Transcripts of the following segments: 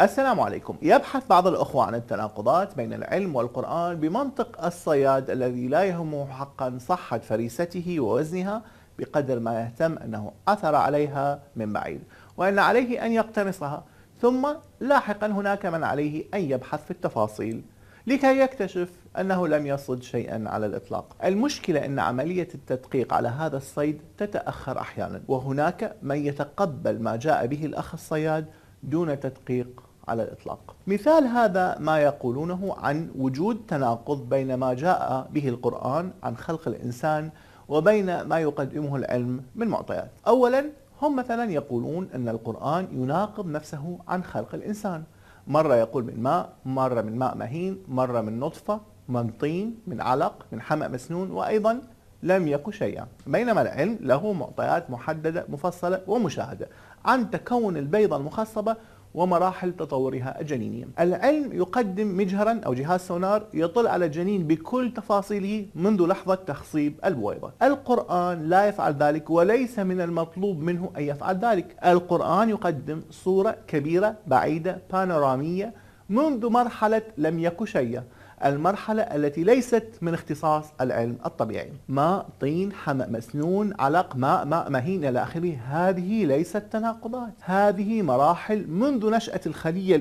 السلام عليكم. يبحث بعض الأخوة عن التناقضات بين العلم والقرآن بمنطق الصياد الذي لا يهمه حقا صحة فريسته ووزنها بقدر ما يهتم أنه عثر عليها من بعيد، وأن عليه أن يقتنصها، ثم لاحقا هناك من عليه أن يبحث في التفاصيل لكي يكتشف أنه لم يصد شيئا على الإطلاق. المشكلة أن عملية التدقيق على هذا الصيد تتأخر أحيانا، وهناك من يتقبل ما جاء به الأخ الصياد دون تدقيق على الإطلاق. مثال هذا ما يقولونه عن وجود تناقض بين ما جاء به القرآن عن خلق الإنسان وبين ما يقدمه العلم من معطيات. أولا، هم مثلا يقولون أن القرآن يناقض نفسه عن خلق الإنسان، مرة يقول من ماء، مرة من ماء مهين، مرة من نطفة، من طين، من علق، من حمأ مسنون، وأيضا لم يكن شيئا، بينما العلم له معطيات محددة مفصلة ومشاهدة عن تكون البيضة المخصبة ومراحل تطورها الجنينية. العلم يقدم مجهرا أو جهاز سونار يطل على الجنين بكل تفاصيله منذ لحظة تخصيب البويضة. القرآن لا يفعل ذلك، وليس من المطلوب منه أن يفعل ذلك. القرآن يقدم صورة كبيرة بعيدة بانورامية منذ مرحلة لم يكن شيئا، المرحلة التي ليست من اختصاص العلم الطبيعي. ماء، طين، حمأ مسنون، علق، ماء مهين إلى آخره. هذه ليست تناقضات، هذه مراحل منذ نشأة الخلية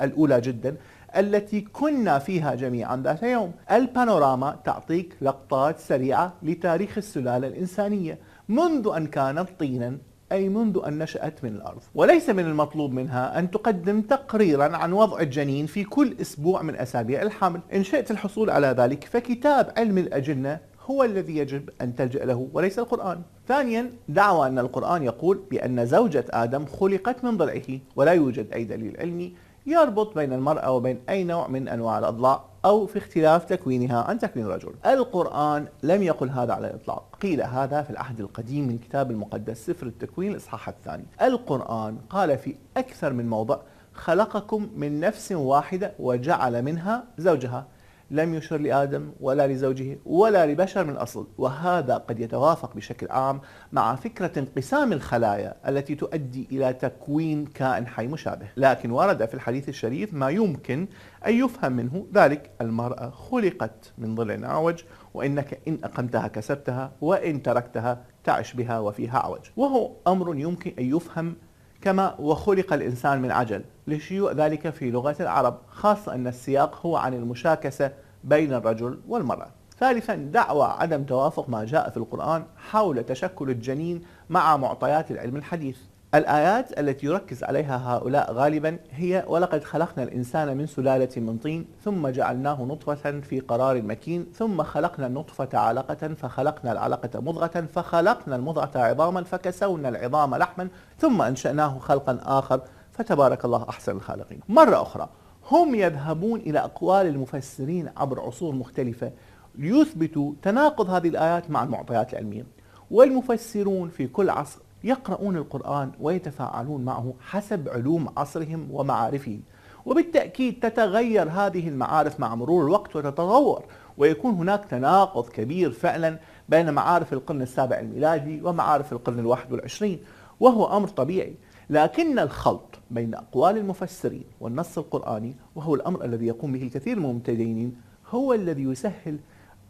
الأولى جدا التي كنا فيها جميعا ذات يوم. البانوراما تعطيك لقطات سريعة لتاريخ السلالة الإنسانية منذ أن كانت طينا، أي منذ أن نشأت من الأرض، وليس من المطلوب منها أن تقدم تقريرا عن وضع الجنين في كل أسبوع من أسابيع الحمل. إن شئت الحصول على ذلك فكتاب علم الأجنة هو الذي يجب أن تلجأ له وليس القرآن. ثانيا، دعوى أن القرآن يقول بأن زوجة آدم خلقت من ضلعه، ولا يوجد أي دليل علمي يربط بين المرأة وبين أي نوع من أنواع الأضلاع أو في اختلاف تكوينها عن تكوين الرجل. القرآن لم يقل هذا على الإطلاق، قيل هذا في العهد القديم من الكتاب المقدس سفر التكوين الإصحاح الثاني. القرآن قال في أكثر من موضع خلقكم من نفس واحدة وجعل منها زوجها، لم يشر لآدم ولا لزوجه ولا لبشر من الأصل، وهذا قد يتوافق بشكل عام مع فكرة انقسام الخلايا التي تؤدي إلى تكوين كائن حي مشابه. لكن ورد في الحديث الشريف ما يمكن أن يفهم منه ذلك: المرأة خلقت من ضلع أعوج، وإنك إن أقمتها كسبتها، وإن تركتها تعش بها وفيها عوج. وهو أمر يمكن أن يفهم كما وخلق الإنسان من عجل لشيوع ذلك في لغة العرب، خاصة أن السياق هو عن المشاكسة بين الرجل والمرأة. ثالثا، دعوى عدم توافق ما جاء في القرآن حول تشكل الجنين مع معطيات العلم الحديث. الآيات التي يركز عليها هؤلاء غالبا هي: ولقد خلقنا الإنسان من سلالة من طين ثم جعلناه نطفة في قرار مكين ثم خلقنا النطفة علقة فخلقنا العلقة مضغة فخلقنا المضغة عظاما فكسونا العظام لحما ثم أنشأناه خلقا آخر فتبارك الله أحسن الخالقين. مرة أخرى، هم يذهبون إلى أقوال المفسرين عبر عصور مختلفة ليثبتوا تناقض هذه الآيات مع المعطيات العلمية، والمفسرون في كل عصر يقرؤون القرآن ويتفاعلون معه حسب علوم عصرهم ومعارفهم، وبالتأكيد تتغير هذه المعارف مع مرور الوقت وتتطور، ويكون هناك تناقض كبير فعلا بين معارف القرن السابع الميلادي ومعارف القرن الواحد والعشرين، وهو أمر طبيعي. لكن الخلط بين أقوال المفسرين والنص القرآني، وهو الأمر الذي يقوم به الكثير من المبتدئين، هو الذي يسهل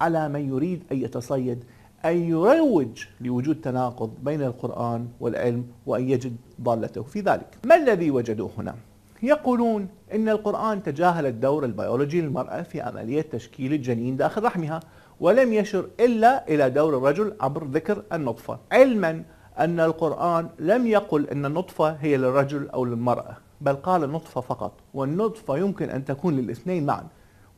على من يريد أن يتصيد أن يروج لوجود تناقض بين القرآن والعلم وأن يجد ضالته في ذلك. ما الذي وجدوه هنا؟ يقولون إن القرآن تجاهل الدور البيولوجي للمرأة في عملية تشكيل الجنين داخل رحمها، ولم يشر إلا إلى دور الرجل عبر ذكر النطفة، علما أن القرآن لم يقل أن النطفة هي للرجل أو للمرأة، بل قال النطفة فقط، والنطفة يمكن أن تكون للاثنين معا،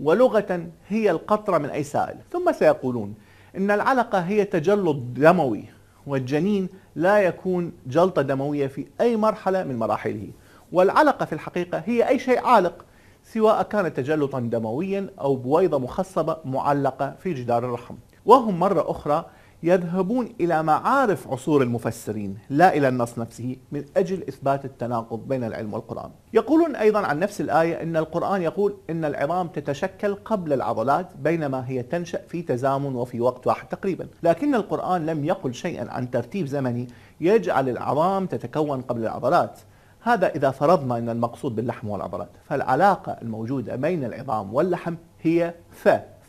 ولغة هي القطرة من أي سائل. ثم سيقولون إن العلقة هي تجلط دموي، والجنين لا يكون جلطة دموية في أي مرحلة من مراحله، والعلقة في الحقيقة هي أي شيء عالق، سواء كان تجلطا دمويا أو بويضة مخصبة معلقة في جدار الرحم. وهم مرة أخرى يذهبون إلى معارف عصور المفسرين لا إلى النص نفسه من أجل إثبات التناقض بين العلم والقرآن. يقولون أيضا عن نفس الآية أن القرآن يقول إن العظام تتشكل قبل العضلات، بينما هي تنشأ في تزامن وفي وقت واحد تقريبا، لكن القرآن لم يقل شيئا عن ترتيب زمني يجعل العظام تتكون قبل العضلات، هذا إذا فرضنا أن المقصود باللحم والعضلات، فالعلاقة الموجودة بين العظام واللحم هي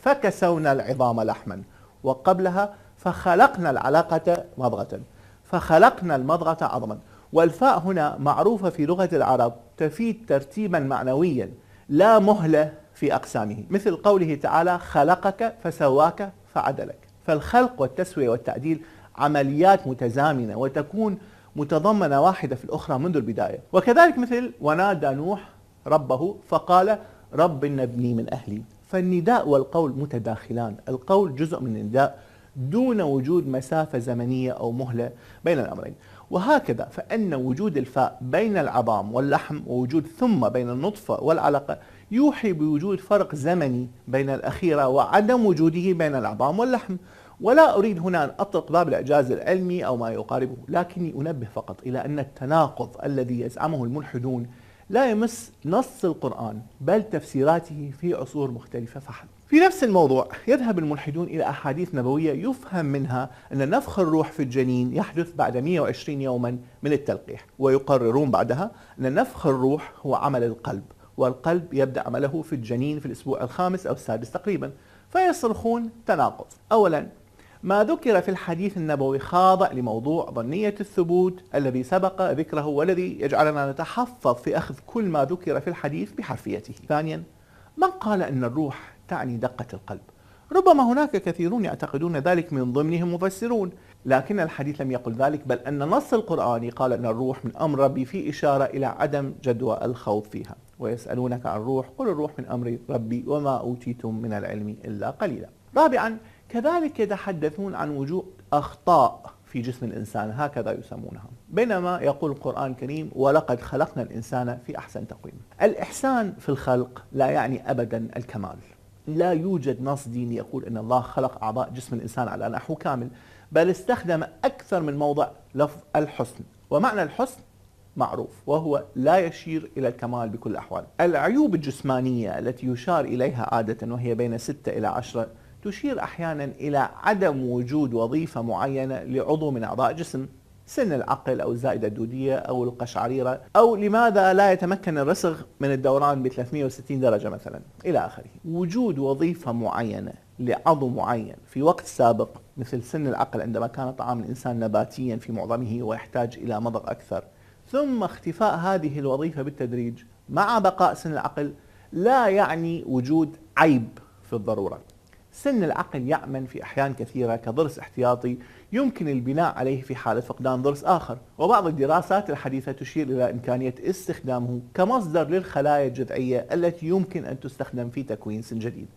فكسونا العظام لحما، وقبلها فخلقنا العلاقة مضغة، فخلقنا المضغة عظما. والفاء هنا معروفة في لغة العرب تفيد ترتيبا معنويا لا مهلة في أقسامه، مثل قوله تعالى خلقك فسواك فعدلك. فالخلق والتسوية والتعديل عمليات متزامنة وتكون متضمنة واحدة في الأخرى منذ البداية. وكذلك مثل ونادى نوح ربه فقال رب ابني من أهلي. فالنداء والقول متداخلان، القول جزء من النداء دون وجود مسافة زمنية أو مهلة بين الأمرين. وهكذا فإن وجود الفاء بين العظام واللحم ووجود ثم بين النطفة والعلقة يوحي بوجود فرق زمني بين الأخيرة وعدم وجوده بين العظام واللحم. ولا أريد هنا أن أطرق باب الإعجاز العلمي أو ما يقاربه، لكني أنبه فقط إلى أن التناقض الذي يزعمه الملحدون لا يمس نص القرآن بل تفسيراته في عصور مختلفة فحسب. في نفس الموضوع يذهب الملحدون إلى أحاديث نبوية يفهم منها أن نفخ الروح في الجنين يحدث بعد 120 يوما من التلقيح، ويقررون بعدها أن نفخ الروح هو عمل القلب، والقلب يبدأ عمله في الجنين في الأسبوع الخامس أو السادس تقريبا. فيصرخون تناقض. أولا، ما ذكر في الحديث النبوي خاضع لموضوع ظنية الثبوت الذي سبق ذكره والذي يجعلنا نتحفظ في أخذ كل ما ذكر في الحديث بحرفيته. ثانيا، من قال أن الروح تعني دقة القلب؟ ربما هناك كثيرون يعتقدون ذلك من ضمنهم مفسرون، لكن الحديث لم يقل ذلك، بل أن نص القرآن قال أن الروح من أمر ربي في إشارة إلى عدم جدوى الخوض فيها. ويسألونك عن الروح قل الروح من أمر ربي وما أوتيتم من العلم إلا قليلا. رابعا، كذلك يتحدثون عن وجود أخطاء في جسم الإنسان، هكذا يسمونها، بينما يقول القرآن الكريم ولقد خلقنا الإنسان في أحسن تقويم. الإحسان في الخلق لا يعني أبدا الكمال. لا يوجد نص ديني يقول أن الله خلق أعضاء جسم الإنسان على نحو كامل، بل استخدم أكثر من موضع لفظ الحسن، ومعنى الحسن معروف وهو لا يشير إلى الكمال بكل الأحوال. العيوب الجسمانية التي يشار إليها عادة وهي بين 6 إلى 10 تشير أحيانا إلى عدم وجود وظيفة معينة لعضو من أعضاء الجسم، سن العقل أو الزائدة الدودية أو القشعريرة، أو لماذا لا يتمكن الرسغ من الدوران ب 360 درجة مثلا إلى آخره. وجود وظيفة معينة لعضو معين في وقت سابق مثل سن العقل عندما كان طعام الإنسان نباتيا في معظمه ويحتاج إلى مضغ أكثر، ثم اختفاء هذه الوظيفة بالتدريج مع بقاء سن العقل، لا يعني وجود عيب في الضرورة. سن العقل يأمن في أحيان كثيرة كضرس احتياطي يمكن البناء عليه في حالة فقدان ضرس آخر، وبعض الدراسات الحديثة تشير إلى إمكانية استخدامه كمصدر للخلايا الجذعية التي يمكن أن تستخدم في تكوين سن جديد.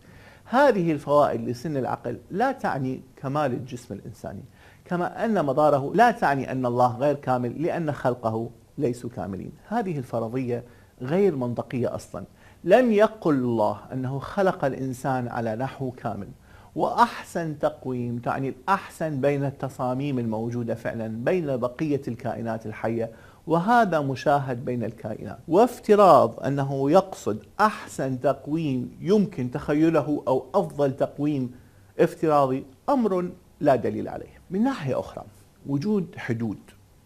هذه الفوائد لسن العقل لا تعني كمال الجسم الإنساني، كما أن مضاره لا تعني أن الله غير كامل لأن خلقه ليسوا كاملين. هذه الفرضية غير منطقية أصلا. لم يقل الله أنه خلق الإنسان على نحو كامل، وأحسن تقويم تعني الأحسن بين التصاميم الموجودة فعلا بين بقية الكائنات الحية، وهذا مشاهد بين الكائنات. وافتراض أنه يقصد أحسن تقويم يمكن تخيله أو أفضل تقويم افتراضي أمر لا دليل عليه. من ناحية أخرى، وجود حدود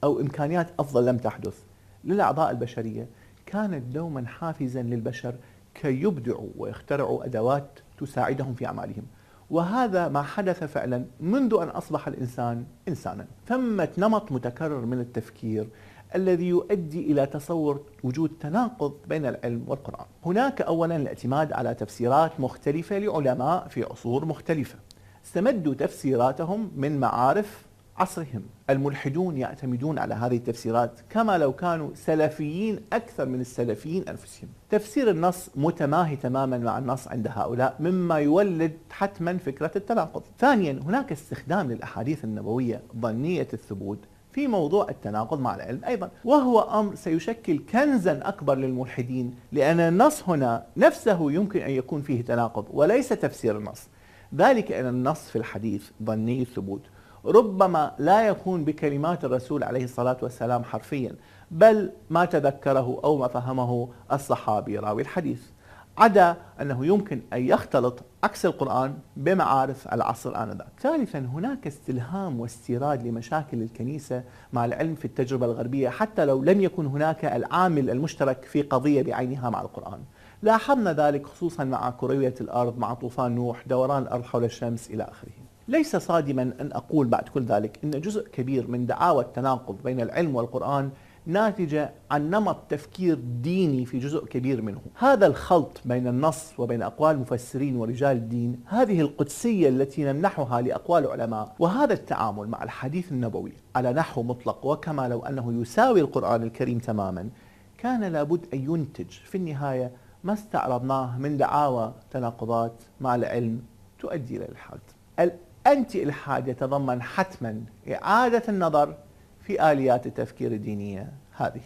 أو إمكانيات أفضل لم تحدث للأعضاء البشرية كانت دوما حافزا للبشر كي يبدعوا ويخترعوا أدوات تساعدهم في أعمالهم، وهذا ما حدث فعلا منذ أن أصبح الإنسان إنسانا. ثمة نمط متكرر من التفكير الذي يؤدي إلى تصور وجود تناقض بين العلم والقرآن. هناك أولا الاعتماد على تفسيرات مختلفة لعلماء في عصور مختلفة استمدوا تفسيراتهم من معارف عصرهم. الملحدون يعتمدون على هذه التفسيرات كما لو كانوا سلفيين أكثر من السلفيين أنفسهم. تفسير النص متماهي تماما مع النص عند هؤلاء، مما يولد حتما فكرة التناقض. ثانيا، هناك استخدام للأحاديث النبوية ظنية الثبوت في موضوع التناقض مع العلم أيضا، وهو أمر سيشكل كنزا أكبر للملحدين، لأن النص هنا نفسه يمكن أن يكون فيه تناقض وليس تفسير النص. ذلك أن النص في الحديث ظني الثبوت ربما لا يكون بكلمات الرسول عليه الصلاة والسلام حرفيا، بل ما تذكره أو ما فهمه الصحابي راوي الحديث، عدا أنه يمكن أن يختلط عكس القرآن بمعارف العصر آنذاك. ثالثا، هناك استلهام واستيراد لمشاكل الكنيسة مع العلم في التجربة الغربية حتى لو لم يكن هناك العامل المشترك في قضية بعينها مع القرآن. لاحظنا ذلك خصوصا مع كروية الأرض، مع طوفان نوح، دوران الأرض حول الشمس إلى آخره. ليس صادما أن أقول بعد كل ذلك أن جزء كبير من دعاوى التناقض بين العلم والقرآن ناتجة عن نمط تفكير ديني في جزء كبير منه. هذا الخلط بين النص وبين أقوال المفسرين ورجال الدين، هذه القدسية التي نمنحها لأقوال العلماء، وهذا التعامل مع الحديث النبوي على نحو مطلق وكما لو أنه يساوي القرآن الكريم تماما، كان لابد أن ينتج في النهاية ما استعرضناه من دعاوى تناقضات مع العلم تؤدي إلى الإلحاد. الأنتي إلحاد يتضمن حتما إعادة النظر في آليات التفكير الدينية هذه.